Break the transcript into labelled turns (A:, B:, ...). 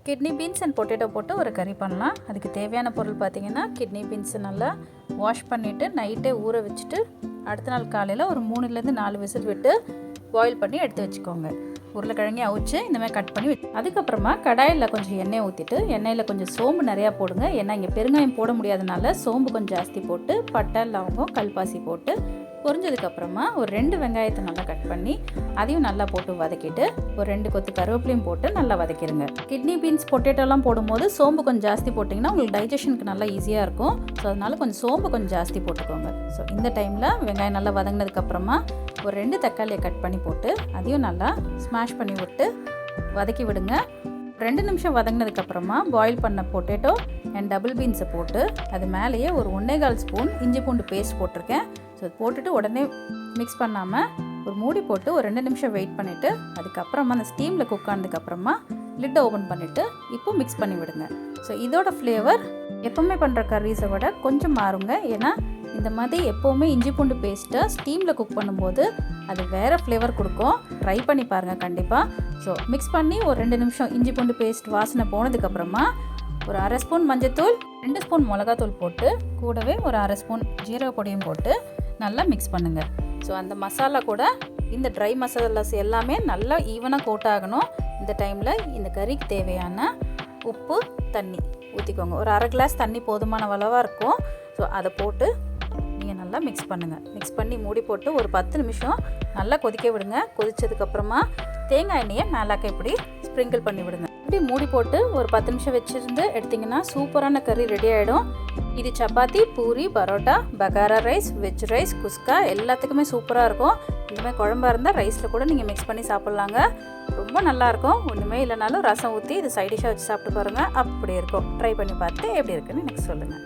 A: Kidney beans and potato போட்டு ஒரு கறி பண்ணலாம். அதுக்கு தேவையான பொருள் பார்த்திங்கன்னா, கிட்னி பீன்ஸை நல்லா வாஷ் பண்ணிவிட்டு நைட்டே ஊற வச்சுட்டு அடுத்த நாள் காலையில் ஒரு 3லேருந்து 4 விசில் விட்டு பாயில் பண்ணி எடுத்து வச்சுக்கோங்க. உருளைக்கிழங்கை அவிச்சு இந்த மாதிரி கட் பண்ணி அதுக்கப்புறமா கடாயில் கொஞ்சம் எண்ணெய் ஊற்றிட்டு எண்ணெயில் கொஞ்சம் சோம்பு நிறையா போடுங்க. ஏன்னா இங்கே பெருங்காயம் போட முடியாதனால சோம்பு கொஞ்சம் ஜாஸ்தி போட்டு பட்டை லவங்கம் கல்பாசி போட்டு பொரிஞ்சதுக்கப்புறமா ஒரு 2 வெங்காயத்தை நல்லா கட் பண்ணி அதையும் நல்லா போட்டு வதக்கிட்டு ஒரு 2 கொத்து கருவேப்பிலையும் போட்டு நல்லா வதக்கிடுங்க. கிட்னி பீன்ஸ் பொட்டேட்டோலாம் போடும்போது சோம்பு கொஞ்சம் ஜாஸ்தி போட்டிங்கன்னா உங்களுக்கு டைஜஷனுக்கு நல்லா ஈஸியாக இருக்கும். ஸோ அதனால கொஞ்சம் சோம்பு கொஞ்சம் ஜாஸ்தி போட்டுக்கோங்க. ஸோ இந்த டைமில் வெங்காயம் நல்லா வதங்கினதுக்கப்புறமா ஒரு 2 தக்காளியை கட் பண்ணி போட்டு அதையும் நல்லா ஸ்மாஷ் பண்ணி விட்டு வதக்கி விடுங்க. 2 நிமிஷம் வதங்கினதுக்கப்புறமா பாயில் பண்ண பொட்டேட்டோ அண்ட் டபுள் பீன்ஸை போட்டு அது மேலேயே ஒரு 1.25 ஸ்பூன் இஞ்சி பூண்டு பேஸ்ட் போட்டிருக்கேன். ஸோ போட்டுட்டு உடனே மிக்ஸ் பண்ணாமல் ஒரு மூடி போட்டு ஒரு 2 நிமிஷம் வெயிட் பண்ணிவிட்டு அதுக்கப்புறமா அந்த ஸ்டீமில் குக் ஆனதுக்கப்புறமா லிட்டை ஓப்பன் பண்ணிவிட்டு இப்போ மிக்ஸ் பண்ணி விடுங்க. ஸோ இதோட ஃப்ளேவர் எப்போவுமே பண்ணுற கர்ரீஸை விட கொஞ்சம் மாறுங்க. ஏன்னா இந்த மாதிரி எப்போவுமே இஞ்சி பூண்டு பேஸ்ட்டை ஸ்டீமில் குக் பண்ணும்போது அது வேறு ஃப்ளேவர் கொடுக்கும். ட்ரை பண்ணி பாருங்கள் கண்டிப்பாக. ஸோ மிக்ஸ் பண்ணி ஒரு 2 நிமிஷம் இஞ்சி பூண்டு பேஸ்ட் வாசனை போனதுக்கப்புறமா ஒரு 1/2 ஸ்பூன் மஞ்சத்தூள் 2 ஸ்பூன் மிளகாத்தூள் போட்டு கூடவே ஒரு 1/2 ஸ்பூன் ஜீரக பொடியும் போட்டு நல்லா மிக்ஸ் பண்ணுங்கள். ஸோ அந்த மசாலா கூட இந்த ட்ரை மசாலாஸ் எல்லாமே நல்லா ஈவனாக கோட் ஆகணும். இந்த டைமில் இந்த கறிக்கு தேவையான உப்பு தண்ணி ஊற்றிக்கோங்க. ஒரு 1/2 கிளாஸ் தண்ணி போதுமான அளவாக இருக்கும். ஸோ அதை போட்டு நீங்கள் நல்லா மிக்ஸ் பண்ணுங்கள். மிக்ஸ் பண்ணி மூடி போட்டு ஒரு 10 நிமிஷம் நல்லா கொதிக்க விடுங்க. கொதிச்சதுக்கப்புறமா தேங்காய் எண்ணெயை மேலாக்க இப்படி ஸ்ப்ரிங்கிள் பண்ணி விடுங்க. இப்படி மூடி போட்டு ஒரு 10 நிமிஷம் வச்சுருந்து எடுத்திங்கன்னா சூப்பரான கறி ரெடி ஆகிடும். இது chapati, puri, parotta, bagara rice, veg rice, kuska எல்லாத்துக்குமே சூப்பராக இருக்கும். இந்தமாதிரி குழம்பா இருந்தால் ரைஸில் கூட நீங்கள் மிக்ஸ் பண்ணி சாப்பிட்லாங்க. ரொம்ப நல்லாயிருக்கும். ஒன்றுமே இல்லைனாலும் ரசம் ஊற்றி இது சைடிஷாக வச்சு சாப்பிட்டு பாருங்கள். அப்படி இருக்கும். ட்ரை பண்ணி பார்த்து எப்படி இருக்குன்னு எனக்கு சொல்லுங்கள்.